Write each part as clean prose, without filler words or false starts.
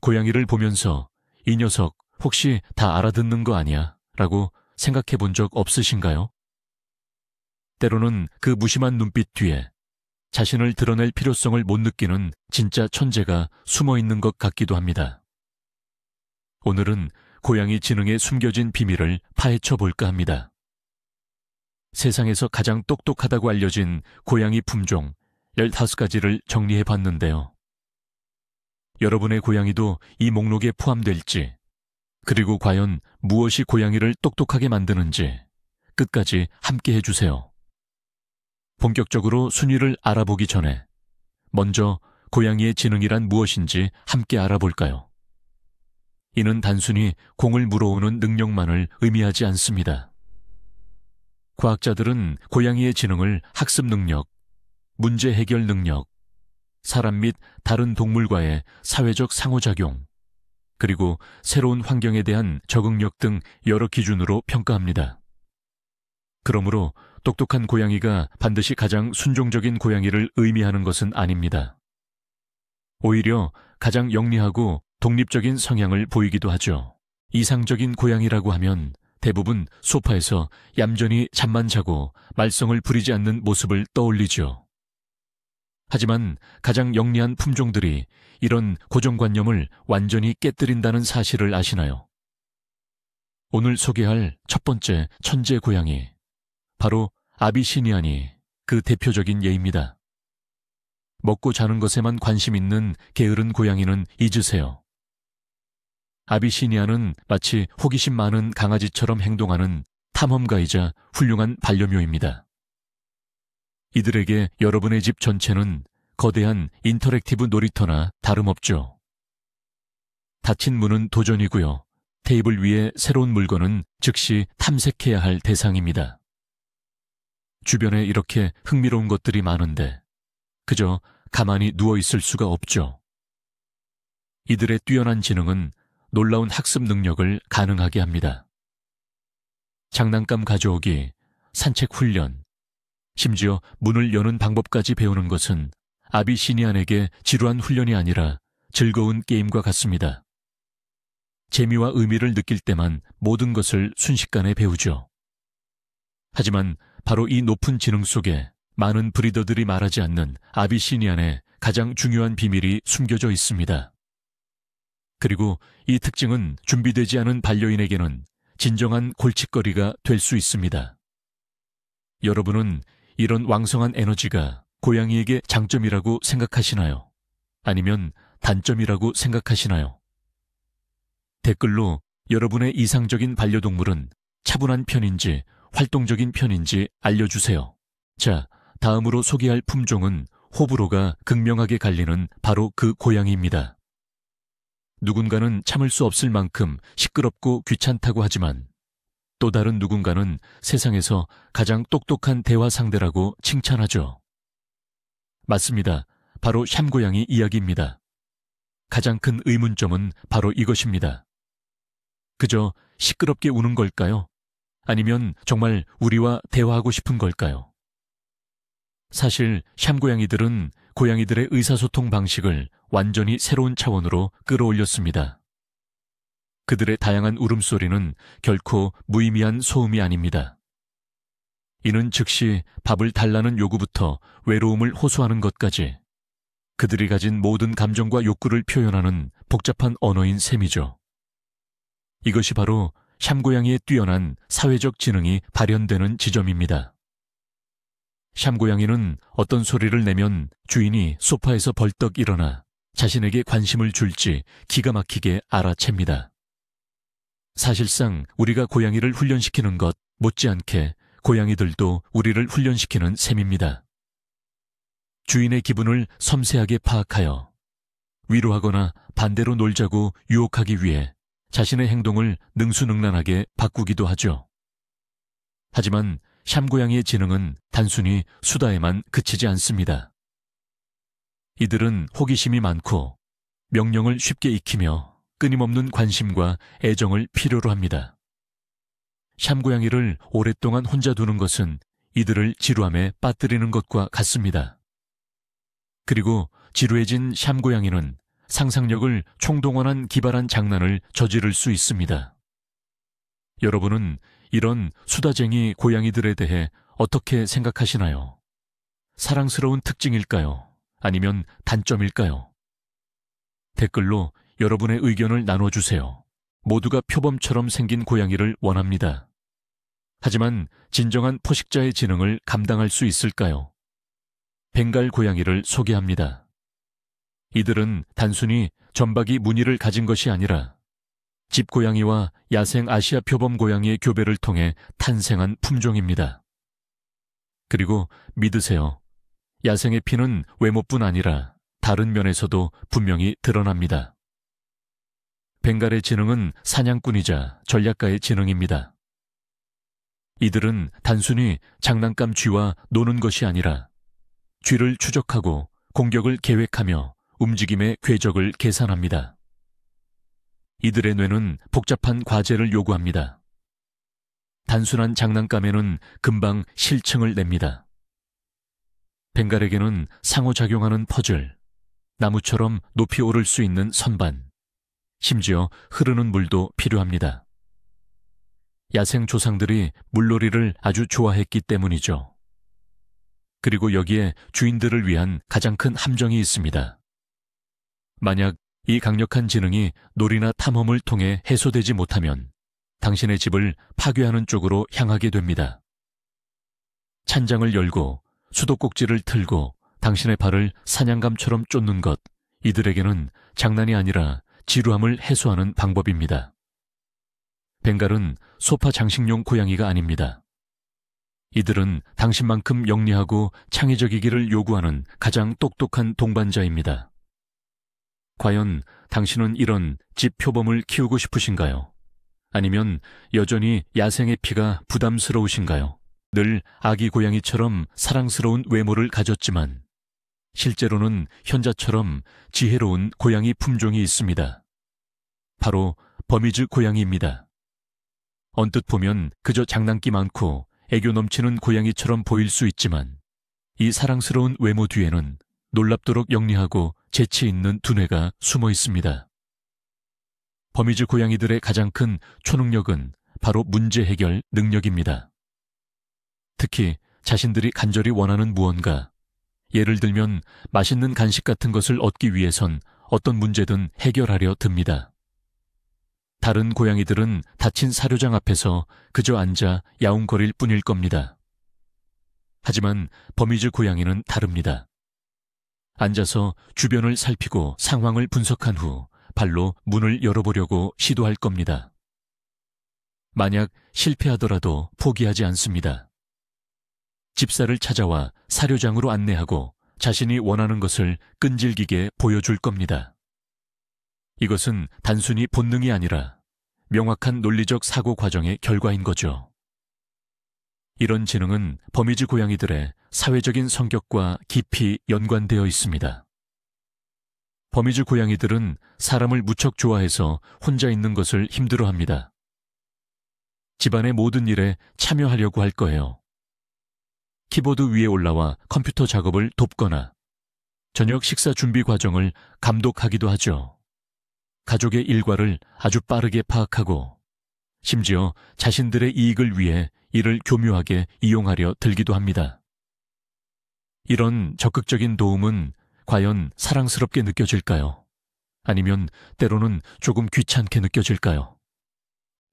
고양이를 보면서 이 녀석 혹시 다 알아듣는 거 아니야? 라고 생각해 본 적 없으신가요? 때로는 그 무심한 눈빛 뒤에 자신을 드러낼 필요성을 못 느끼는 진짜 천재가 숨어 있는 것 같기도 합니다. 오늘은 고양이 지능에 숨겨진 비밀을 파헤쳐 볼까 합니다. 세상에서 가장 똑똑하다고 알려진 고양이 품종 15가지를 정리해 봤는데요. 여러분의 고양이도 이 목록에 포함될지, 그리고 과연 무엇이 고양이를 똑똑하게 만드는지 끝까지 함께 해주세요. 본격적으로 순위를 알아보기 전에 먼저 고양이의 지능이란 무엇인지 함께 알아볼까요? 이는 단순히 공을 물어오는 능력만을 의미하지 않습니다. 과학자들은 고양이의 지능을 학습 능력, 문제 해결 능력, 사람 및 다른 동물과의 사회적 상호작용, 그리고 새로운 환경에 대한 적응력 등 여러 기준으로 평가합니다. 그러므로 똑똑한 고양이가 반드시 가장 순종적인 고양이를 의미하는 것은 아닙니다. 오히려 가장 영리하고 독립적인 성향을 보이기도 하죠. 이상적인 고양이라고 하면 대부분 소파에서 얌전히 잠만 자고 말썽을 부리지 않는 모습을 떠올리죠. 하지만 가장 영리한 품종들이 이런 고정관념을 완전히 깨뜨린다는 사실을 아시나요? 오늘 소개할 첫 번째 천재 고양이, 바로 아비시니안이 그 대표적인 예입니다. 먹고 자는 것에만 관심 있는 게으른 고양이는 잊으세요. 아비시니안은 마치 호기심 많은 강아지처럼 행동하는 탐험가이자 훌륭한 반려묘입니다. 이들에게 여러분의 집 전체는 거대한 인터랙티브 놀이터나 다름없죠. 닫힌 문은 도전이고요. 테이블 위에 새로운 물건은 즉시 탐색해야 할 대상입니다. 주변에 이렇게 흥미로운 것들이 많은데 그저 가만히 누워있을 수가 없죠. 이들의 뛰어난 지능은 놀라운 학습 능력을 가능하게 합니다. 장난감 가져오기, 산책 훈련, 심지어 문을 여는 방법까지 배우는 것은 아비시니안에게 지루한 훈련이 아니라 즐거운 게임과 같습니다. 재미와 의미를 느낄 때만 모든 것을 순식간에 배우죠. 하지만 바로 이 높은 지능 속에 많은 브리더들이 말하지 않는 아비시니안의 가장 중요한 비밀이 숨겨져 있습니다. 그리고 이 특징은 준비되지 않은 반려인에게는 진정한 골칫거리가 될 수 있습니다. 여러분은 이런 왕성한 에너지가 고양이에게 장점이라고 생각하시나요? 아니면 단점이라고 생각하시나요? 댓글로 여러분의 이상적인 반려동물은 차분한 편인지 활동적인 편인지 알려주세요. 자, 다음으로 소개할 품종은 호불호가 극명하게 갈리는 바로 그 고양이입니다. 누군가는 참을 수 없을 만큼 시끄럽고 귀찮다고 하지만 또 다른 누군가는 세상에서 가장 똑똑한 대화 상대라고 칭찬하죠. 맞습니다. 바로 샴고양이 이야기입니다. 가장 큰 의문점은 바로 이것입니다. 그저 시끄럽게 우는 걸까요? 아니면 정말 우리와 대화하고 싶은 걸까요? 사실 샴고양이들은 고양이들의 의사소통 방식을 완전히 새로운 차원으로 끌어올렸습니다. 그들의 다양한 울음소리는 결코 무의미한 소음이 아닙니다. 이는 즉시 밥을 달라는 요구부터 외로움을 호소하는 것까지 그들이 가진 모든 감정과 욕구를 표현하는 복잡한 언어인 셈이죠. 이것이 바로 샴고양이의 뛰어난 사회적 지능이 발현되는 지점입니다. 샴고양이는 어떤 소리를 내면 주인이 소파에서 벌떡 일어나 자신에게 관심을 줄지 기가 막히게 알아챕니다. 사실상 우리가 고양이를 훈련시키는 것 못지않게 고양이들도 우리를 훈련시키는 셈입니다. 주인의 기분을 섬세하게 파악하여 위로하거나 반대로 놀자고 유혹하기 위해 자신의 행동을 능수능란하게 바꾸기도 하죠. 하지만 샴고양이의 지능은 단순히 수다에만 그치지 않습니다. 이들은 호기심이 많고 명령을 쉽게 익히며 끊임없는 관심과 애정을 필요로 합니다. 샴고양이를 오랫동안 혼자 두는 것은 이들을 지루함에 빠뜨리는 것과 같습니다. 그리고 지루해진 샴고양이는 상상력을 총동원한 기발한 장난을 저지를 수 있습니다. 여러분은 이런 수다쟁이 고양이들에 대해 어떻게 생각하시나요? 사랑스러운 특징일까요? 아니면 단점일까요? 댓글로 여러분의 의견을 나눠주세요. 모두가 표범처럼 생긴 고양이를 원합니다. 하지만 진정한 포식자의 지능을 감당할 수 있을까요? 벵갈 고양이를 소개합니다. 이들은 단순히 점박이 무늬를 가진 것이 아니라 집고양이와 야생 아시아 표범 고양이의 교배를 통해 탄생한 품종입니다. 그리고 믿으세요. 야생의 피는 외모뿐 아니라 다른 면에서도 분명히 드러납니다. 벵갈의 지능은 사냥꾼이자 전략가의 지능입니다. 이들은 단순히 장난감 쥐와 노는 것이 아니라 쥐를 추적하고 공격을 계획하며 움직임의 궤적을 계산합니다. 이들의 뇌는 복잡한 과제를 요구합니다. 단순한 장난감에는 금방 실층을 냅니다. 벵갈에게는 상호작용하는 퍼즐, 나무처럼 높이 오를 수 있는 선반, 심지어 흐르는 물도 필요합니다. 야생 조상들이 물놀이를 아주 좋아했기 때문이죠. 그리고 여기에 주인들을 위한 가장 큰 함정이 있습니다. 만약 이 강력한 지능이 놀이나 탐험을 통해 해소되지 못하면 당신의 집을 파괴하는 쪽으로 향하게 됩니다. 찬장을 열고 수도꼭지를 틀고 당신의 발을 사냥감처럼 쫓는 것, 이들에게는 장난이 아니라 지루함을 해소하는 방법입니다. 벵갈은 소파 장식용 고양이가 아닙니다. 이들은 당신만큼 영리하고 창의적이기를 요구하는 가장 똑똑한 동반자입니다. 과연 당신은 이런 집 표범을 키우고 싶으신가요? 아니면 여전히 야생의 피가 부담스러우신가요? 늘 아기 고양이처럼 사랑스러운 외모를 가졌지만 실제로는 현자처럼 지혜로운 고양이 품종이 있습니다. 바로 버미즈 고양이입니다. 언뜻 보면 그저 장난기 많고 애교 넘치는 고양이처럼 보일 수 있지만 이 사랑스러운 외모 뒤에는 놀랍도록 영리하고 재치 있는 두뇌가 숨어 있습니다. 버미즈 고양이들의 가장 큰 초능력은 바로 문제 해결 능력입니다. 특히 자신들이 간절히 원하는 무언가, 예를 들면 맛있는 간식 같은 것을 얻기 위해선 어떤 문제든 해결하려 듭니다. 다른 고양이들은 닫힌 사료장 앞에서 그저 앉아 야웅거릴 뿐일 겁니다. 하지만 버미즈 고양이는 다릅니다. 앉아서 주변을 살피고 상황을 분석한 후 발로 문을 열어보려고 시도할 겁니다. 만약 실패하더라도 포기하지 않습니다. 집사를 찾아와 사료장으로 안내하고 자신이 원하는 것을 끈질기게 보여줄 겁니다. 이것은 단순히 본능이 아니라 명확한 논리적 사고 과정의 결과인 거죠. 이런 지능은 버미즈 고양이들의 사회적인 성격과 깊이 연관되어 있습니다. 버미즈 고양이들은 사람을 무척 좋아해서 혼자 있는 것을 힘들어합니다. 집안의 모든 일에 참여하려고 할 거예요. 키보드 위에 올라와 컴퓨터 작업을 돕거나 저녁 식사 준비 과정을 감독하기도 하죠. 가족의 일과를 아주 빠르게 파악하고 심지어 자신들의 이익을 위해 이를 교묘하게 이용하려 들기도 합니다. 이런 적극적인 도움은 과연 사랑스럽게 느껴질까요? 아니면 때로는 조금 귀찮게 느껴질까요?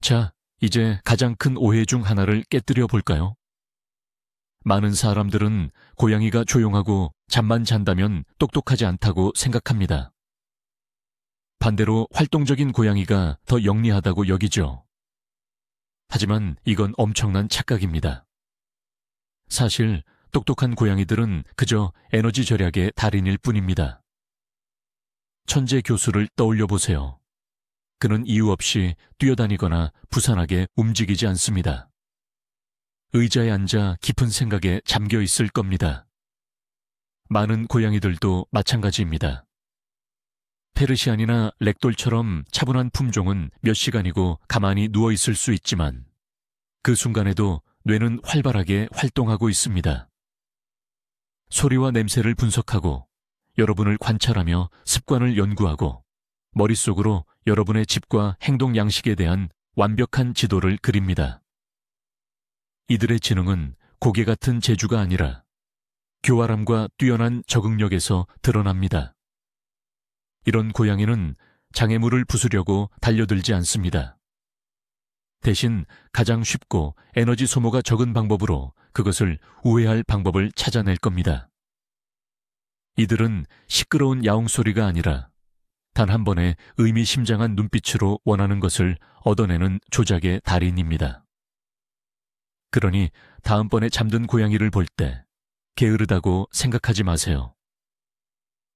자, 이제 가장 큰 오해 중 하나를 깨뜨려 볼까요? 많은 사람들은 고양이가 조용하고 잠만 잔다면 똑똑하지 않다고 생각합니다. 반대로 활동적인 고양이가 더 영리하다고 여기죠. 하지만 이건 엄청난 착각입니다. 사실 똑똑한 고양이들은 그저 에너지 절약의 달인일 뿐입니다. 천재 교수를 떠올려 보세요. 그는 이유 없이 뛰어다니거나 부산하게 움직이지 않습니다. 의자에 앉아 깊은 생각에 잠겨 있을 겁니다. 많은 고양이들도 마찬가지입니다. 페르시안이나 렉돌처럼 차분한 품종은 몇 시간이고 가만히 누워 있을 수 있지만 그 순간에도 뇌는 활발하게 활동하고 있습니다. 소리와 냄새를 분석하고 여러분을 관찰하며 습관을 연구하고 머릿속으로 여러분의 집과 행동 양식에 대한 완벽한 지도를 그립니다. 이들의 지능은 고개 같은 재주가 아니라 교활함과 뛰어난 적응력에서 드러납니다. 이런 고양이는 장애물을 부수려고 달려들지 않습니다. 대신 가장 쉽고 에너지 소모가 적은 방법으로 그것을 우회할 방법을 찾아낼 겁니다. 이들은 시끄러운 야옹 소리가 아니라 단 한 번의 의미심장한 눈빛으로 원하는 것을 얻어내는 조작의 달인입니다. 그러니 다음번에 잠든 고양이를 볼 때 게으르다고 생각하지 마세요.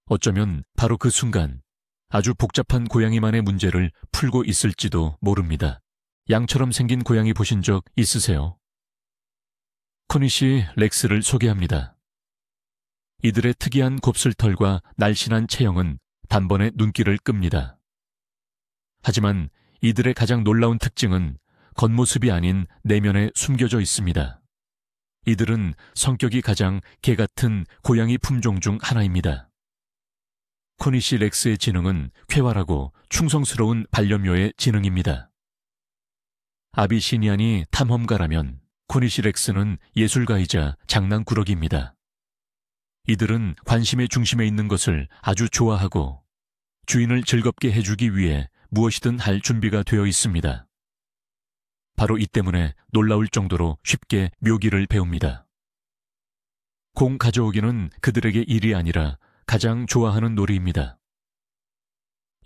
어쩌면 바로 그 순간 아주 복잡한 고양이만의 문제를 풀고 있을지도 모릅니다. 양처럼 생긴 고양이 보신 적 있으세요? 코니시 렉스를 소개합니다. 이들의 특이한 곱슬털과 날씬한 체형은 단번에 눈길을 끕니다. 하지만 이들의 가장 놀라운 특징은 겉모습이 아닌 내면에 숨겨져 있습니다. 이들은 성격이 가장 개 같은 고양이 품종 중 하나입니다. 코니시 렉스의 지능은 쾌활하고 충성스러운 반려묘의 지능입니다. 아비시니안이 탐험가라면 코니시 렉스는 예술가이자 장난꾸러기입니다. 이들은 관심의 중심에 있는 것을 아주 좋아하고 주인을 즐겁게 해주기 위해 무엇이든 할 준비가 되어 있습니다. 바로 이 때문에 놀라울 정도로 쉽게 묘기를 배웁니다. 공 가져오기는 그들에게 일이 아니라 가장 좋아하는 놀이입니다.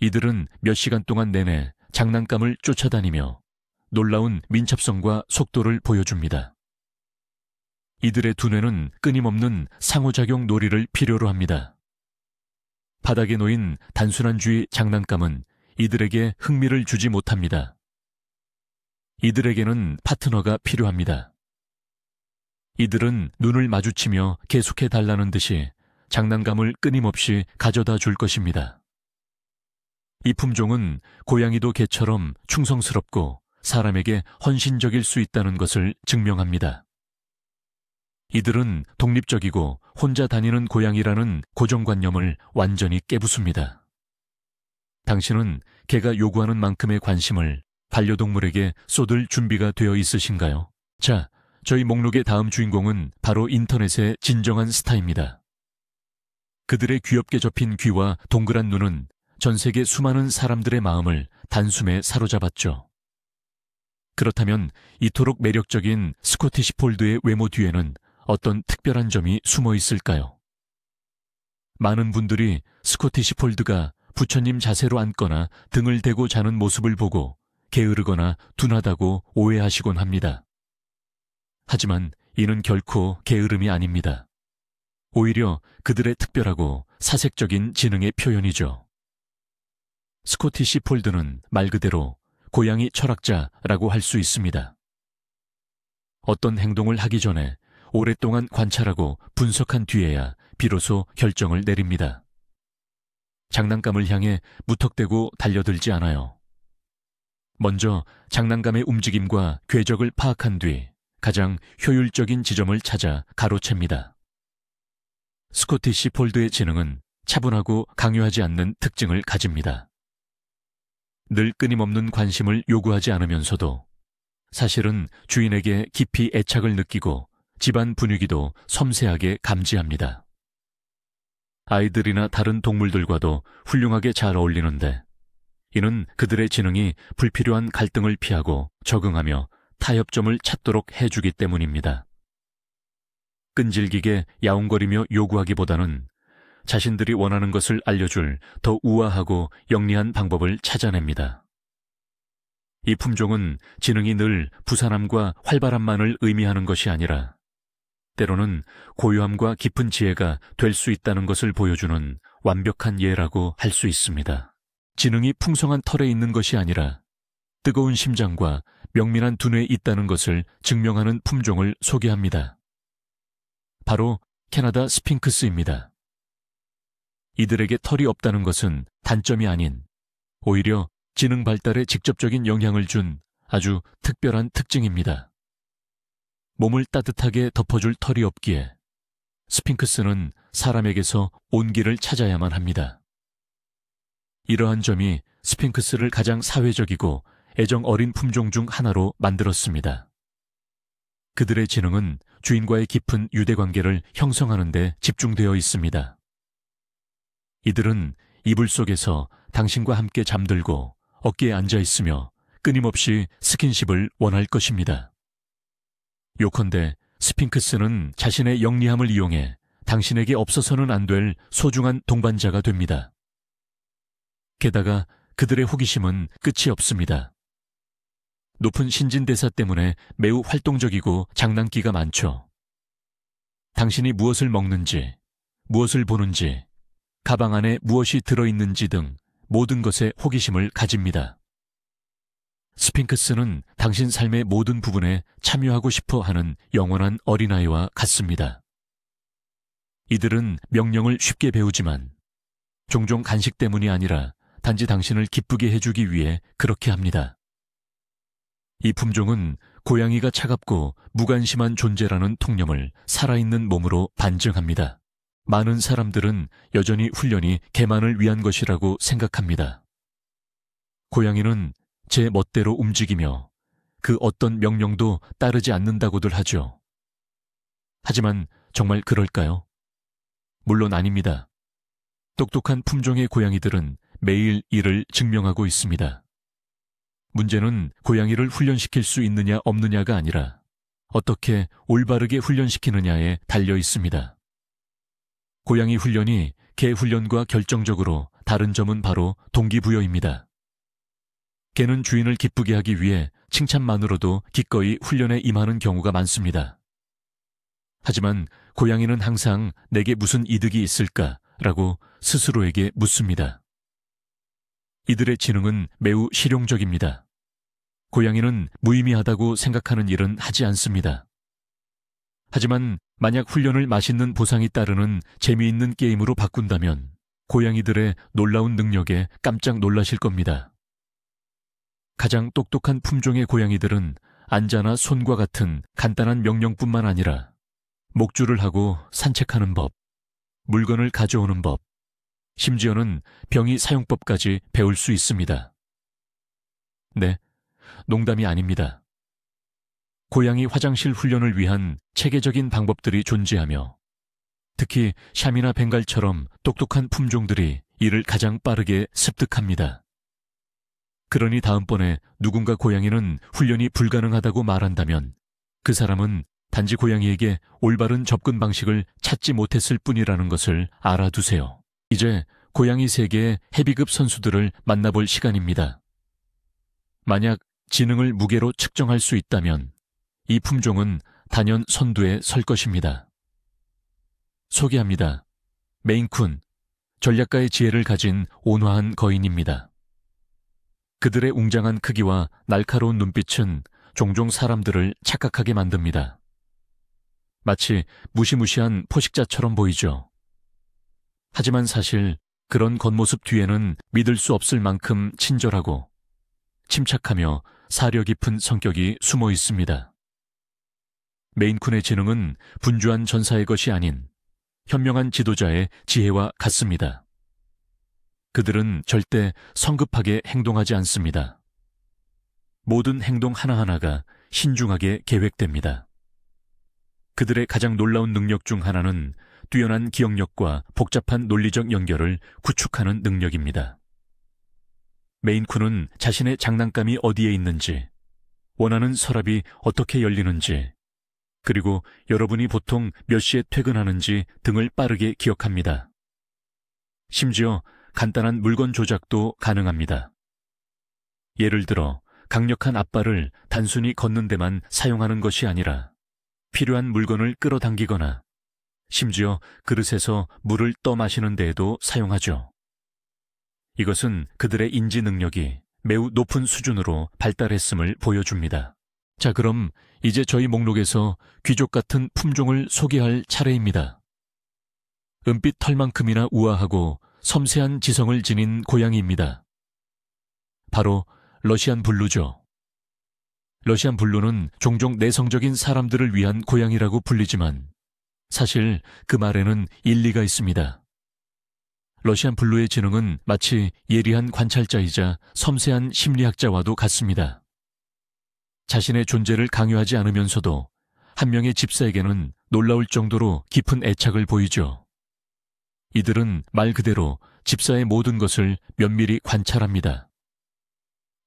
이들은 몇 시간 동안 내내 장난감을 쫓아다니며 놀라운 민첩성과 속도를 보여줍니다. 이들의 두뇌는 끊임없는 상호작용 놀이를 필요로 합니다. 바닥에 놓인 단순한 주의 장난감은 이들에게 흥미를 주지 못합니다. 이들에게는 파트너가 필요합니다. 이들은 눈을 마주치며 계속해 달라는 듯이 장난감을 끊임없이 가져다 줄 것입니다. 이 품종은 고양이도 개처럼 충성스럽고 사람에게 헌신적일 수 있다는 것을 증명합니다. 이들은 독립적이고 혼자 다니는 고양이라는 고정관념을 완전히 깨부숩니다. 당신은 개가 요구하는 만큼의 관심을 반려동물에게 쏟을 준비가 되어 있으신가요? 자, 저희 목록의 다음 주인공은 바로 인터넷의 진정한 스타입니다. 그들의 귀엽게 접힌 귀와 동그란 눈은 전 세계 수많은 사람들의 마음을 단숨에 사로잡았죠. 그렇다면 이토록 매력적인 스코티시 폴드의 외모 뒤에는 어떤 특별한 점이 숨어 있을까요? 많은 분들이 스코티시 폴드가 부처님 자세로 앉거나 등을 대고 자는 모습을 보고 게으르거나 둔하다고 오해하시곤 합니다. 하지만 이는 결코 게으름이 아닙니다. 오히려 그들의 특별하고 사색적인 지능의 표현이죠. 스코티시 폴드는 말 그대로 고양이 철학자라고 할 수 있습니다. 어떤 행동을 하기 전에 오랫동안 관찰하고 분석한 뒤에야 비로소 결정을 내립니다. 장난감을 향해 무턱대고 달려들지 않아요. 먼저 장난감의 움직임과 궤적을 파악한 뒤 가장 효율적인 지점을 찾아 가로챕니다. 스코티시 폴드의 지능은 차분하고 강요하지 않는 특징을 가집니다. 늘 끊임없는 관심을 요구하지 않으면서도 사실은 주인에게 깊이 애착을 느끼고 집안 분위기도 섬세하게 감지합니다. 아이들이나 다른 동물들과도 훌륭하게 잘 어울리는데 이는 그들의 지능이 불필요한 갈등을 피하고 적응하며 타협점을 찾도록 해주기 때문입니다. 끈질기게 야옹거리며 요구하기보다는 자신들이 원하는 것을 알려줄 더 우아하고 영리한 방법을 찾아냅니다. 이 품종은 지능이 늘 부산함과 활발함만을 의미하는 것이 아니라 때로는 고요함과 깊은 지혜가 될 수 있다는 것을 보여주는 완벽한 예라고 할 수 있습니다. 지능이 풍성한 털에 있는 것이 아니라 뜨거운 심장과 명민한 두뇌에 있다는 것을 증명하는 품종을 소개합니다. 바로 캐나다 스핑크스입니다. 이들에게 털이 없다는 것은 단점이 아닌 오히려 지능 발달에 직접적인 영향을 준 아주 특별한 특징입니다. 몸을 따뜻하게 덮어줄 털이 없기에 스핑크스는 사람에게서 온기를 찾아야만 합니다. 이러한 점이 스핑크스를 가장 사회적이고 애정 어린 품종 중 하나로 만들었습니다. 그들의 지능은 주인과의 깊은 유대관계를 형성하는 데 집중되어 있습니다. 이들은 이불 속에서 당신과 함께 잠들고 어깨에 앉아 있으며 끊임없이 스킨십을 원할 것입니다. 요컨대 스핑크스는 자신의 영리함을 이용해 당신에게 없어서는 안 될 소중한 동반자가 됩니다. 게다가 그들의 호기심은 끝이 없습니다. 높은 신진대사 때문에 매우 활동적이고 장난기가 많죠. 당신이 무엇을 먹는지, 무엇을 보는지, 가방 안에 무엇이 들어있는지 등 모든 것에 호기심을 가집니다. 스핑크스는 당신 삶의 모든 부분에 참여하고 싶어 하는 영원한 어린아이와 같습니다. 이들은 명령을 쉽게 배우지만 종종 간식 때문이 아니라 단지 당신을 기쁘게 해주기 위해 그렇게 합니다. 이 품종은 고양이가 차갑고 무관심한 존재라는 통념을 살아있는 몸으로 반증합니다. 많은 사람들은 여전히 훈련이 개만을 위한 것이라고 생각합니다. 고양이는 제 멋대로 움직이며 그 어떤 명령도 따르지 않는다고들 하죠. 하지만 정말 그럴까요? 물론 아닙니다. 똑똑한 품종의 고양이들은 매일 이를 증명하고 있습니다. 문제는 고양이를 훈련시킬 수 있느냐 없느냐가 아니라 어떻게 올바르게 훈련시키느냐에 달려 있습니다. 고양이 훈련이 개 훈련과 결정적으로 다른 점은 바로 동기부여입니다. 개는 주인을 기쁘게 하기 위해 칭찬만으로도 기꺼이 훈련에 임하는 경우가 많습니다. 하지만 고양이는 항상 내게 무슨 이득이 있을까라고 스스로에게 묻습니다. 이들의 지능은 매우 실용적입니다. 고양이는 무의미하다고 생각하는 일은 하지 않습니다. 하지만 만약 훈련을 맛있는 보상이 따르는 재미있는 게임으로 바꾼다면 고양이들의 놀라운 능력에 깜짝 놀라실 겁니다. 가장 똑똑한 품종의 고양이들은 앉아나 손과 같은 간단한 명령뿐만 아니라 목줄을 하고 산책하는 법, 물건을 가져오는 법, 심지어는 병이 사용법까지 배울 수 있습니다. 네, 농담이 아닙니다. 고양이 화장실 훈련을 위한 체계적인 방법들이 존재하며 특히 샤미나 벵갈처럼 똑똑한 품종들이 이를 가장 빠르게 습득합니다. 그러니 다음번에 누군가 고양이는 훈련이 불가능하다고 말한다면 그 사람은 단지 고양이에게 올바른 접근 방식을 찾지 못했을 뿐이라는 것을 알아두세요. 이제 고양이 세계의 헤비급 선수들을 만나볼 시간입니다. 만약 지능을 무게로 측정할 수 있다면 이 품종은 단연 선두에 설 것입니다. 소개합니다. 메인쿤, 전략가의 지혜를 가진 온화한 거인입니다. 그들의 웅장한 크기와 날카로운 눈빛은 종종 사람들을 착각하게 만듭니다. 마치 무시무시한 포식자처럼 보이죠. 하지만 사실 그런 겉모습 뒤에는 믿을 수 없을 만큼 친절하고 침착하며 사려 깊은 성격이 숨어 있습니다. 메인쿤의 지능은 분주한 전사의 것이 아닌 현명한 지도자의 지혜와 같습니다. 그들은 절대 성급하게 행동하지 않습니다. 모든 행동 하나하나가 신중하게 계획됩니다. 그들의 가장 놀라운 능력 중 하나는 뛰어난 기억력과 복잡한 논리적 연결을 구축하는 능력입니다. 메인쿤은 자신의 장난감이 어디에 있는지, 원하는 서랍이 어떻게 열리는지, 그리고 여러분이 보통 몇 시에 퇴근하는지 등을 빠르게 기억합니다. 심지어 간단한 물건 조작도 가능합니다. 예를 들어 강력한 앞발을 단순히 걷는 데만 사용하는 것이 아니라 필요한 물건을 끌어당기거나 심지어 그릇에서 물을 떠 마시는 데에도 사용하죠. 이것은 그들의 인지 능력이 매우 높은 수준으로 발달했음을 보여줍니다. 자, 그럼 이제 저희 목록에서 귀족 같은 품종을 소개할 차례입니다. 은빛 털만큼이나 우아하고 섬세한 지성을 지닌 고양이입니다. 바로 러시안 블루죠. 러시안 블루는 종종 내성적인 사람들을 위한 고양이라고 불리지만 사실 그 말에는 일리가 있습니다. 러시안 블루의 지능은 마치 예리한 관찰자이자 섬세한 심리학자와도 같습니다. 자신의 존재를 강요하지 않으면서도 한 명의 집사에게는 놀라울 정도로 깊은 애착을 보이죠. 이들은 말 그대로 집사의 모든 것을 면밀히 관찰합니다.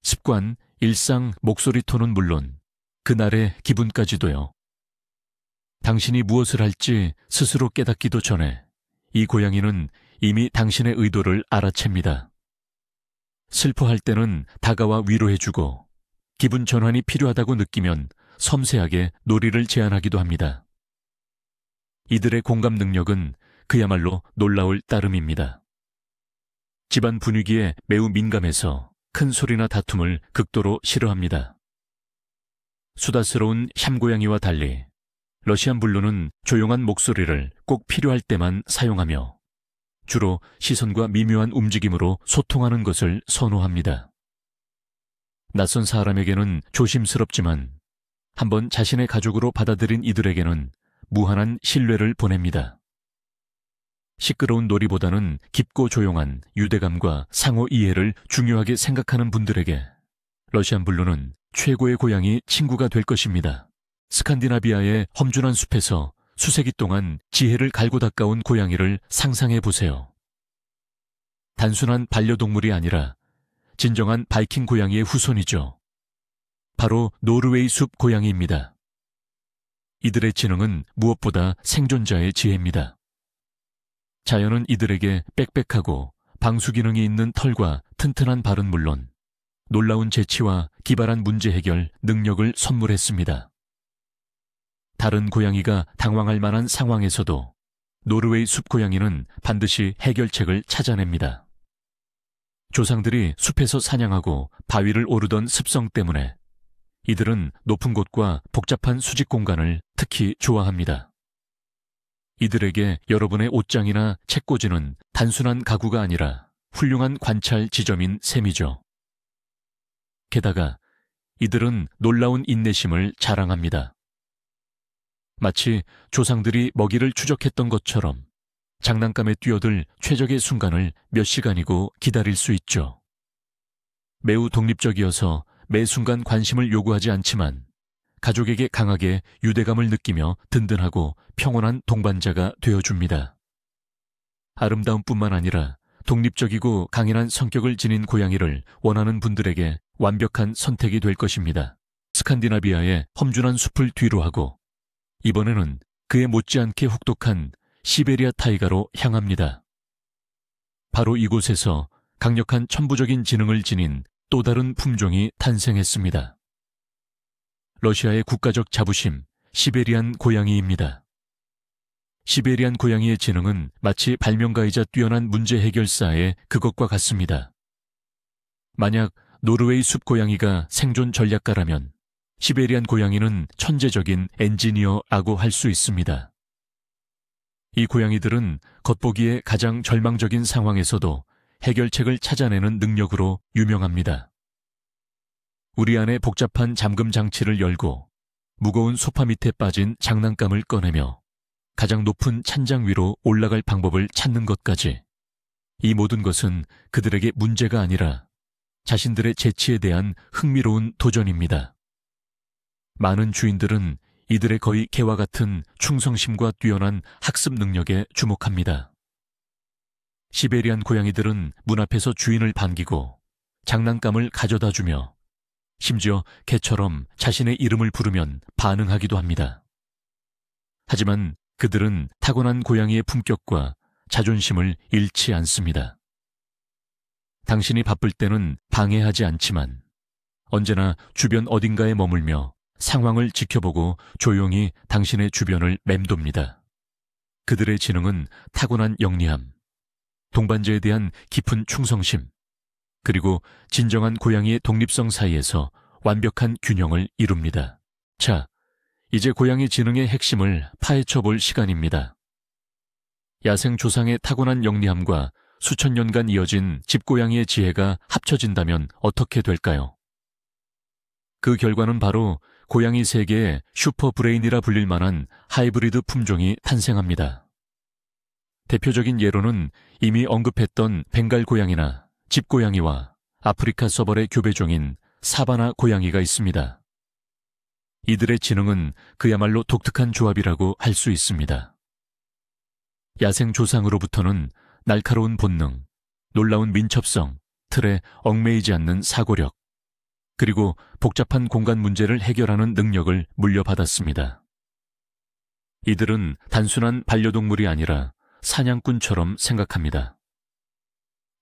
습관, 일상, 목소리 톤은 물론 그날의 기분까지도요. 당신이 무엇을 할지 스스로 깨닫기도 전에 이 고양이는 이미 당신의 의도를 알아챕니다. 슬퍼할 때는 다가와 위로해주고 기분 전환이 필요하다고 느끼면 섬세하게 놀이를 제안하기도 합니다. 이들의 공감 능력은 그야말로 놀라울 따름입니다. 집안 분위기에 매우 민감해서 큰 소리나 다툼을 극도로 싫어합니다. 수다스러운 샴고양이와 달리 러시안 블루는 조용한 목소리를 꼭 필요할 때만 사용하며 주로 시선과 미묘한 움직임으로 소통하는 것을 선호합니다. 낯선 사람에게는 조심스럽지만 한번 자신의 가족으로 받아들인 이들에게는 무한한 신뢰를 보냅니다. 시끄러운 놀이보다는 깊고 조용한 유대감과 상호 이해를 중요하게 생각하는 분들에게 러시안 블루는 최고의 고양이 친구가 될 것입니다. 스칸디나비아의 험준한 숲에서 수세기 동안 지혜를 갈고 닦아온 고양이를 상상해 보세요. 단순한 반려동물이 아니라 진정한 바이킹 고양이의 후손이죠. 바로 노르웨이 숲 고양이입니다. 이들의 지능은 무엇보다 생존자의 지혜입니다. 자연은 이들에게 빽빽하고 방수 기능이 있는 털과 튼튼한 발은 물론 놀라운 재치와 기발한 문제 해결 능력을 선물했습니다. 다른 고양이가 당황할 만한 상황에서도 노르웨이 숲 고양이는 반드시 해결책을 찾아냅니다. 조상들이 숲에서 사냥하고 바위를 오르던 습성 때문에 이들은 높은 곳과 복잡한 수직 공간을 특히 좋아합니다. 이들에게 여러분의 옷장이나 책꽂이는 단순한 가구가 아니라 훌륭한 관찰 지점인 셈이죠. 게다가 이들은 놀라운 인내심을 자랑합니다. 마치 조상들이 먹이를 추적했던 것처럼 장난감에 뛰어들 최적의 순간을 몇 시간이고 기다릴 수 있죠. 매우 독립적이어서 매 순간 관심을 요구하지 않지만 가족에게 강하게 유대감을 느끼며 든든하고 평온한 동반자가 되어줍니다. 아름다움뿐만 아니라 독립적이고 강인한 성격을 지닌 고양이를 원하는 분들에게 완벽한 선택이 될 것입니다. 스칸디나비아의 험준한 숲을 뒤로하고 이번에는 그에 못지않게 혹독한 시베리아 타이가로 향합니다. 바로 이곳에서 강력한 천부적인 지능을 지닌 또 다른 품종이 탄생했습니다. 러시아의 국가적 자부심, 시베리안 고양이입니다. 시베리안 고양이의 지능은 마치 발명가이자 뛰어난 문제 해결사의 그것과 같습니다. 만약 노르웨이 숲 고양이가 생존 전략가라면 시베리안 고양이는 천재적인 엔지니어라고 할 수 있습니다. 이 고양이들은 겉보기에 가장 절망적인 상황에서도 해결책을 찾아내는 능력으로 유명합니다. 우리 안에 복잡한 잠금 장치를 열고 무거운 소파 밑에 빠진 장난감을 꺼내며 가장 높은 찬장 위로 올라갈 방법을 찾는 것까지 이 모든 것은 그들에게 문제가 아니라 자신들의 재치에 대한 흥미로운 도전입니다. 많은 주인들은 이들의 거의 개와 같은 충성심과 뛰어난 학습 능력에 주목합니다. 시베리안 고양이들은 문 앞에서 주인을 반기고 장난감을 가져다 주며 심지어 개처럼 자신의 이름을 부르면 반응하기도 합니다. 하지만 그들은 타고난 고양이의 품격과 자존심을 잃지 않습니다. 당신이 바쁠 때는 방해하지 않지만 언제나 주변 어딘가에 머물며 상황을 지켜보고 조용히 당신의 주변을 맴돕니다. 그들의 지능은 타고난 영리함, 동반자에 대한 깊은 충성심, 그리고 진정한 고양이의 독립성 사이에서 완벽한 균형을 이룹니다. 자, 이제 고양이 지능의 핵심을 파헤쳐 볼 시간입니다. 야생 조상의 타고난 영리함과 수천 년간 이어진 집고양이의 지혜가 합쳐진다면 어떻게 될까요? 그 결과는 바로 고양이 세계의 슈퍼브레인이라 불릴 만한 하이브리드 품종이 탄생합니다. 대표적인 예로는 이미 언급했던 벵갈 고양이나 집고양이와 아프리카 서벌의 교배종인 사바나 고양이가 있습니다. 이들의 지능은 그야말로 독특한 조합이라고 할 수 있습니다. 야생 조상으로부터는 날카로운 본능, 놀라운 민첩성, 틀에 얽매이지 않는 사고력, 그리고 복잡한 공간 문제를 해결하는 능력을 물려받았습니다. 이들은 단순한 반려동물이 아니라 사냥꾼처럼 생각합니다.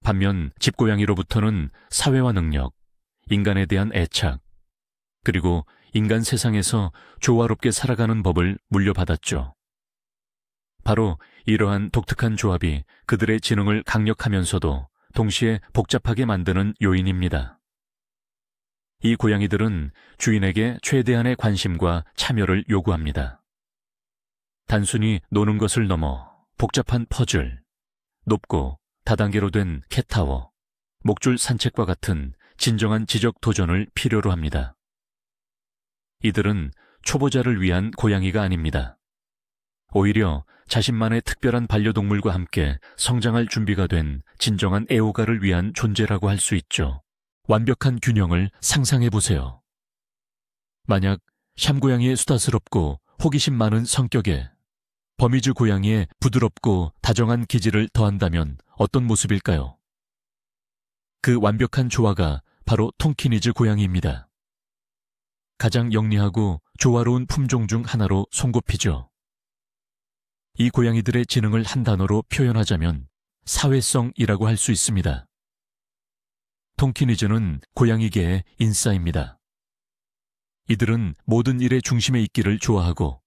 반면 집고양이로부터는 사회화 능력, 인간에 대한 애착, 그리고 인간 세상에서 조화롭게 살아가는 법을 물려받았죠. 바로 이러한 독특한 조합이 그들의 지능을 강력하면서도 동시에 복잡하게 만드는 요인입니다. 이 고양이들은 주인에게 최대한의 관심과 참여를 요구합니다. 단순히 노는 것을 넘어 복잡한 퍼즐, 높고 다단계로 된 캣타워, 목줄 산책과 같은 진정한 지적 도전을 필요로 합니다. 이들은 초보자를 위한 고양이가 아닙니다. 오히려 자신만의 특별한 반려동물과 함께 성장할 준비가 된 진정한 애호가를 위한 존재라고 할 수 있죠. 완벽한 균형을 상상해 보세요. 만약 샴고양이의 수다스럽고 호기심 많은 성격에 버미즈 고양이의 부드럽고 다정한 기질을 더한다면 어떤 모습일까요? 그 완벽한 조화가 바로 톤키니즈 고양이입니다. 가장 영리하고 조화로운 품종 중 하나로 손꼽히죠. 이 고양이들의 지능을 한 단어로 표현하자면 사회성이라고 할 수 있습니다. 톤키니즈는 고양이계의 인싸입니다. 이들은 모든 일의 중심에 있기를 좋아하고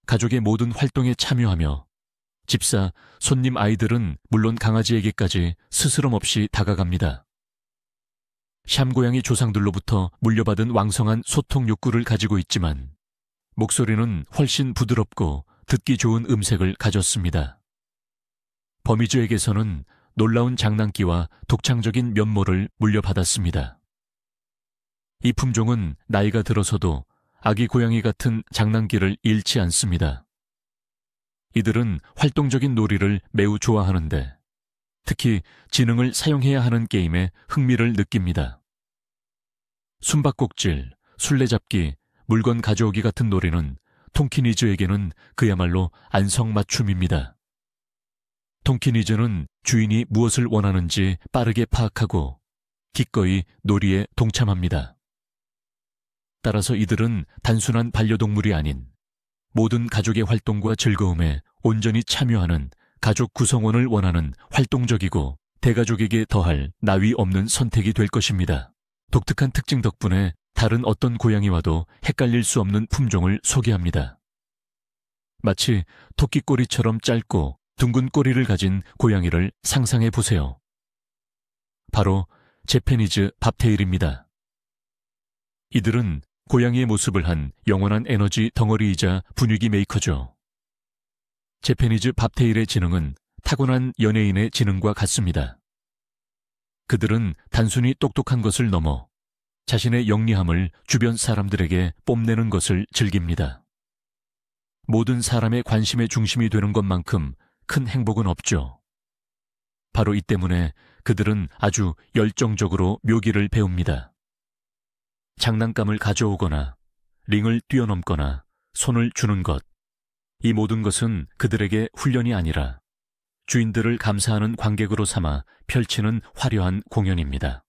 가족의 모든 활동에 참여하며 집사, 손님 아이들은 물론 강아지에게까지 스스럼 없이 다가갑니다. 샴고양이 조상들로부터 물려받은 왕성한 소통 욕구를 가지고 있지만 목소리는 훨씬 부드럽고 듣기 좋은 음색을 가졌습니다. 버미즈에게서는 놀라운 장난기와 독창적인 면모를 물려받았습니다. 이 품종은 나이가 들어서도 아기 고양이 같은 장난기를 잃지 않습니다. 이들은 활동적인 놀이를 매우 좋아하는데 특히 지능을 사용해야 하는 게임에 흥미를 느낍니다. 숨바꼭질, 술래잡기, 물건 가져오기 같은 놀이는 톤키니즈에게는 그야말로 안성맞춤입니다. 톤키니즈는 주인이 무엇을 원하는지 빠르게 파악하고 기꺼이 놀이에 동참합니다. 따라서 이들은 단순한 반려동물이 아닌 모든 가족의 활동과 즐거움에 온전히 참여하는 가족 구성원을 원하는 활동적이고 대가족에게 더할 나위 없는 선택이 될 것입니다. 독특한 특징 덕분에 다른 어떤 고양이와도 헷갈릴 수 없는 품종을 소개합니다. 마치 토끼꼬리처럼 짧고 둥근 꼬리를 가진 고양이를 상상해 보세요. 바로 재패니즈 밥테일입니다. 이들은 고양이의 모습을 한 영원한 에너지 덩어리이자 분위기 메이커죠. 재패니즈 밥테일의 지능은 타고난 연예인의 지능과 같습니다. 그들은 단순히 똑똑한 것을 넘어 자신의 영리함을 주변 사람들에게 뽐내는 것을 즐깁니다. 모든 사람의 관심의 중심이 되는 것만큼 큰 행복은 없죠. 바로 이 때문에 그들은 아주 열정적으로 묘기를 배웁니다. 장난감을 가져오거나 링을 뛰어넘거나 손을 주는 것, 이 모든 것은 그들에게 훈련이 아니라 주인들을 감사하는 관객으로 삼아 펼치는 화려한 공연입니다.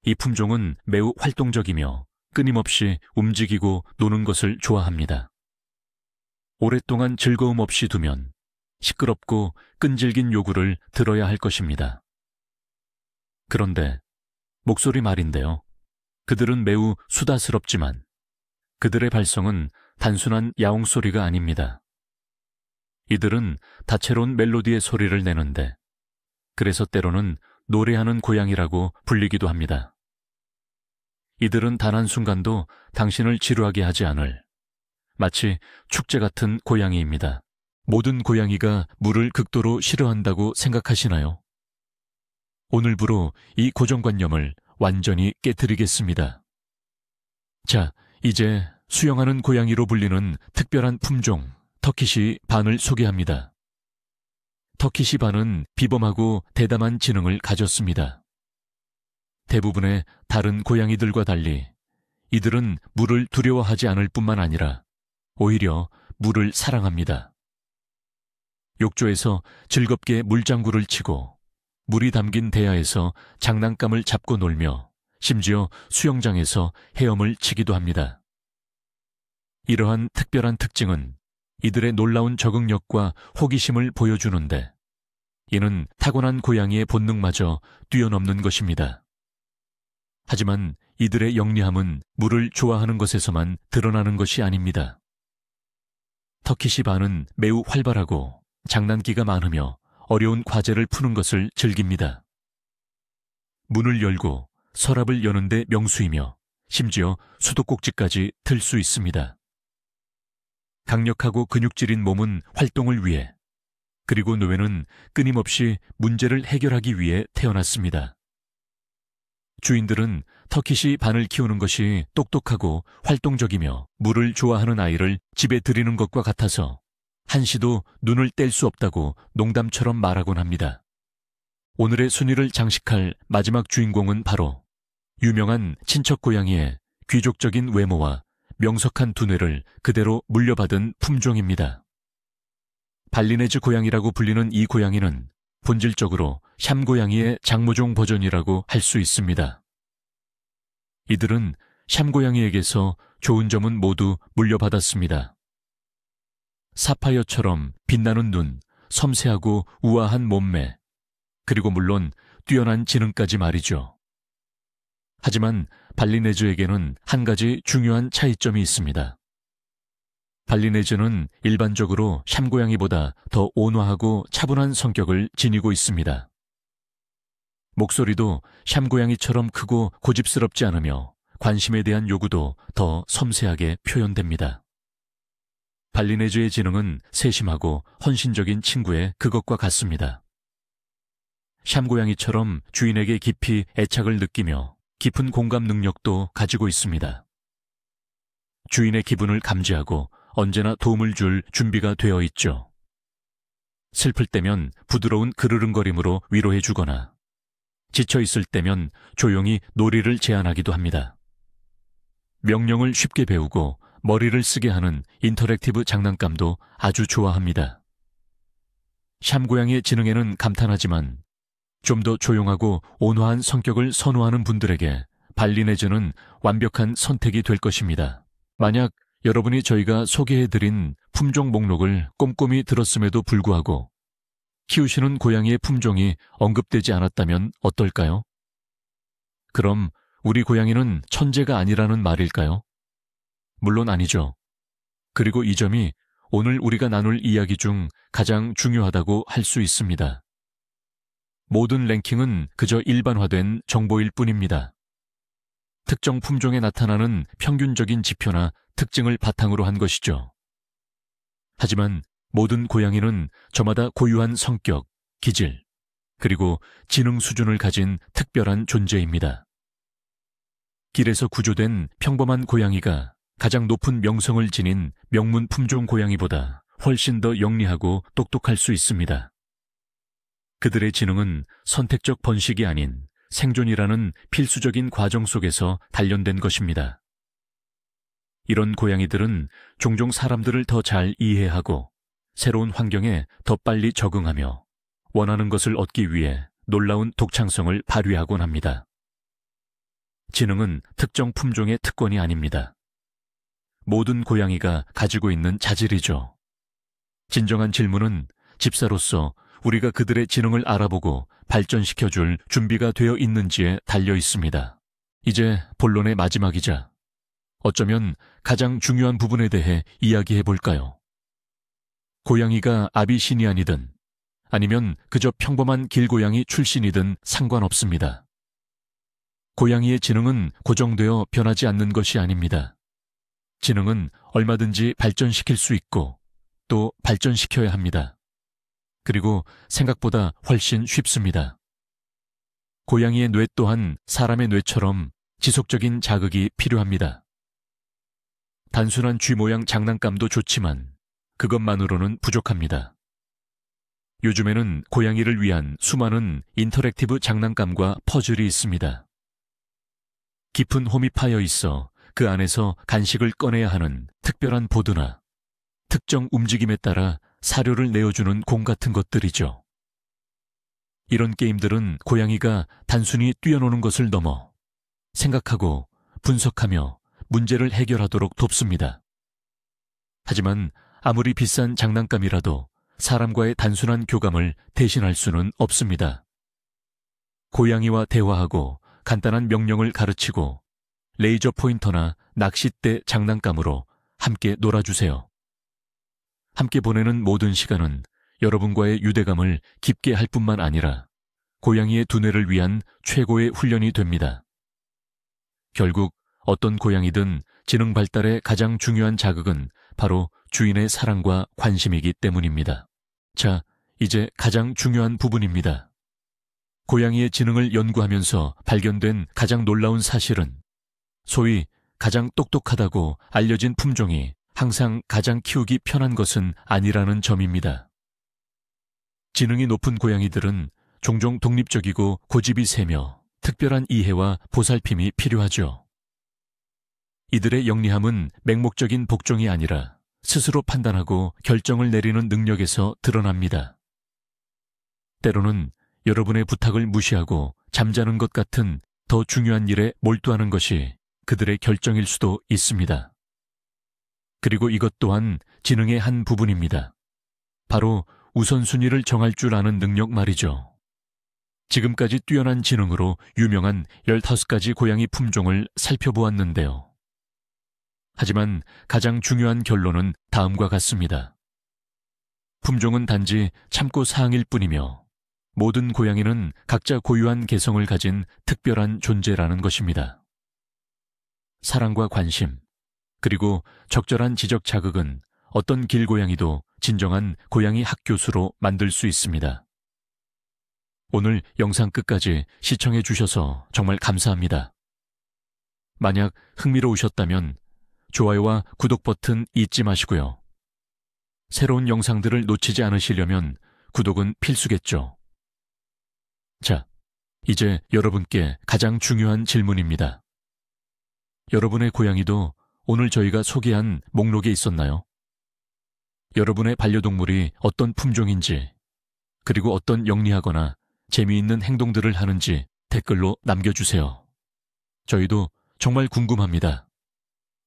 이 품종은 매우 활동적이며 끊임없이 움직이고 노는 것을 좋아합니다. 오랫동안 즐거움 없이 두면 시끄럽고 끈질긴 요구를 들어야 할 것입니다. 그런데 목소리 말인데요. 그들은 매우 수다스럽지만 그들의 발성은 단순한 야옹 소리가 아닙니다. 이들은 다채로운 멜로디의 소리를 내는데 그래서 때로는 노래하는 고양이라고 불리기도 합니다. 이들은 단 한순간도 당신을 지루하게 하지 않을 마치 축제 같은 고양이입니다. 모든 고양이가 물을 극도로 싫어한다고 생각하시나요? 오늘부로 이 고정관념을 완전히 깨트리겠습니다. 자, 이제 수영하는 고양이로 불리는 특별한 품종 터키시 반을 소개합니다. 터키시 반은 비범하고 대담한 지능을 가졌습니다. 대부분의 다른 고양이들과 달리 이들은 물을 두려워하지 않을 뿐만 아니라 오히려 물을 사랑합니다. 욕조에서 즐겁게 물장구를 치고 물이 담긴 대야에서 장난감을 잡고 놀며 심지어 수영장에서 헤엄을 치기도 합니다. 이러한 특별한 특징은 이들의 놀라운 적응력과 호기심을 보여주는데 이는 타고난 고양이의 본능마저 뛰어넘는 것입니다. 하지만 이들의 영리함은 물을 좋아하는 것에서만 드러나는 것이 아닙니다. 터키시 반은 매우 활발하고 장난기가 많으며 어려운 과제를 푸는 것을 즐깁니다. 문을 열고 서랍을 여는데 명수이며 심지어 수도꼭지까지 틀 수 있습니다. 강력하고 근육질인 몸은 활동을 위해, 그리고 뇌는 끊임없이 문제를 해결하기 위해 태어났습니다. 주인들은 터키시 반을 키우는 것이 똑똑하고 활동적이며 물을 좋아하는 아이를 집에 들이는 것과 같아서 한시도 눈을 뗄 수 없다고 농담처럼 말하곤 합니다. 오늘의 순위를 장식할 마지막 주인공은 바로 유명한 친척 고양이의 귀족적인 외모와 명석한 두뇌를 그대로 물려받은 품종입니다. 발리네즈 고양이라고 불리는 이 고양이는 본질적으로 샴 고양이의 장모종 버전이라고 할 수 있습니다. 이들은 샴 고양이에게서 좋은 점은 모두 물려받았습니다. 사파이어처럼 빛나는 눈, 섬세하고 우아한 몸매, 그리고 물론 뛰어난 지능까지 말이죠. 하지만 발리네즈에게는 한 가지 중요한 차이점이 있습니다. 발리네즈는 일반적으로 샴 고양이보다 더 온화하고 차분한 성격을 지니고 있습니다. 목소리도 샴 고양이처럼 크고 고집스럽지 않으며 관심에 대한 요구도 더 섬세하게 표현됩니다. 발리네즈의 지능은 세심하고 헌신적인 친구의 그것과 같습니다. 샴 고양이처럼 주인에게 깊이 애착을 느끼며 깊은 공감 능력도 가지고 있습니다. 주인의 기분을 감지하고 언제나 도움을 줄 준비가 되어 있죠. 슬플 때면 부드러운 그르릉거림으로 위로해 주거나 지쳐 있을 때면 조용히 놀이를 제안하기도 합니다. 명령을 쉽게 배우고 머리를 쓰게 하는 인터랙티브 장난감도 아주 좋아합니다. 샴 고양이의 지능에는 감탄하지만 좀 더 조용하고 온화한 성격을 선호하는 분들에게 발리네즈는 완벽한 선택이 될 것입니다. 만약 여러분이 저희가 소개해드린 품종 목록을 꼼꼼히 들었음에도 불구하고 키우시는 고양이의 품종이 언급되지 않았다면 어떨까요? 그럼 우리 고양이는 천재가 아니라는 말일까요? 물론 아니죠. 그리고 이 점이 오늘 우리가 나눌 이야기 중 가장 중요하다고 할 수 있습니다. 모든 랭킹은 그저 일반화된 정보일 뿐입니다. 특정 품종에 나타나는 평균적인 지표나 특징을 바탕으로 한 것이죠. 하지만 모든 고양이는 저마다 고유한 성격, 기질, 그리고 지능 수준을 가진 특별한 존재입니다. 길에서 구조된 평범한 고양이가 가장 높은 명성을 지닌 명문 품종 고양이보다 훨씬 더 영리하고 똑똑할 수 있습니다. 그들의 지능은 선택적 번식이 아닌 생존이라는 필수적인 과정 속에서 단련된 것입니다. 이런 고양이들은 종종 사람들을 더 잘 이해하고 새로운 환경에 더 빨리 적응하며 원하는 것을 얻기 위해 놀라운 독창성을 발휘하곤 합니다. 지능은 특정 품종의 특권이 아닙니다. 모든 고양이가 가지고 있는 자질이죠. 진정한 질문은 집사로서 우리가 그들의 지능을 알아보고 발전시켜줄 준비가 되어 있는지에 달려 있습니다. 이제 본론의 마지막이자 어쩌면 가장 중요한 부분에 대해 이야기해 볼까요? 고양이가 아비시니안이든 아니면 그저 평범한 길고양이 출신이든 상관없습니다. 고양이의 지능은 고정되어 변하지 않는 것이 아닙니다. 지능은 얼마든지 발전시킬 수 있고 또 발전시켜야 합니다. 그리고 생각보다 훨씬 쉽습니다. 고양이의 뇌 또한 사람의 뇌처럼 지속적인 자극이 필요합니다. 단순한 쥐 모양 장난감도 좋지만 그것만으로는 부족합니다. 요즘에는 고양이를 위한 수많은 인터랙티브 장난감과 퍼즐이 있습니다. 깊은 홈이 파여 있어 그 안에서 간식을 꺼내야 하는 특별한 보드나 특정 움직임에 따라 사료를 내어주는 공 같은 것들이죠. 이런 게임들은 고양이가 단순히 뛰어노는 것을 넘어 생각하고 분석하며 문제를 해결하도록 돕습니다. 하지만 아무리 비싼 장난감이라도 사람과의 단순한 교감을 대신할 수는 없습니다. 고양이와 대화하고 간단한 명령을 가르치고 레이저 포인터나 낚싯대 장난감으로 함께 놀아주세요. 함께 보내는 모든 시간은 여러분과의 유대감을 깊게 할 뿐만 아니라 고양이의 두뇌를 위한 최고의 훈련이 됩니다. 결국 어떤 고양이든 지능 발달의 가장 중요한 자극은 바로 주인의 사랑과 관심이기 때문입니다. 자, 이제 가장 중요한 부분입니다. 고양이의 지능을 연구하면서 발견된 가장 놀라운 사실은 소위 가장 똑똑하다고 알려진 품종이 항상 가장 키우기 편한 것은 아니라는 점입니다. 지능이 높은 고양이들은 종종 독립적이고 고집이 세며 특별한 이해와 보살핌이 필요하죠. 이들의 영리함은 맹목적인 복종이 아니라 스스로 판단하고 결정을 내리는 능력에서 드러납니다. 때로는 여러분의 부탁을 무시하고 잠자는 것 같은 더 중요한 일에 몰두하는 것이 그들의 결정일 수도 있습니다. 그리고 이것 또한 지능의 한 부분입니다. 바로 우선순위를 정할 줄 아는 능력 말이죠. 지금까지 뛰어난 지능으로 유명한 15가지 고양이 품종을 살펴보았는데요. 하지만 가장 중요한 결론은 다음과 같습니다. 품종은 단지 참고 사항일 뿐이며 모든 고양이는 각자 고유한 개성을 가진 특별한 존재라는 것입니다. 사랑과 관심, 그리고 적절한 지적 자극은 어떤 길고양이도 진정한 고양이 학교수로 만들 수 있습니다. 오늘 영상 끝까지 시청해 주셔서 정말 감사합니다. 만약 흥미로우셨다면 좋아요와 구독 버튼 잊지 마시고요. 새로운 영상들을 놓치지 않으시려면 구독은 필수겠죠. 자, 이제 여러분께 가장 중요한 질문입니다. 여러분의 고양이도 오늘 저희가 소개한 목록에 있었나요? 여러분의 반려동물이 어떤 품종인지, 그리고 어떤 영리하거나 재미있는 행동들을 하는지 댓글로 남겨주세요. 저희도 정말 궁금합니다.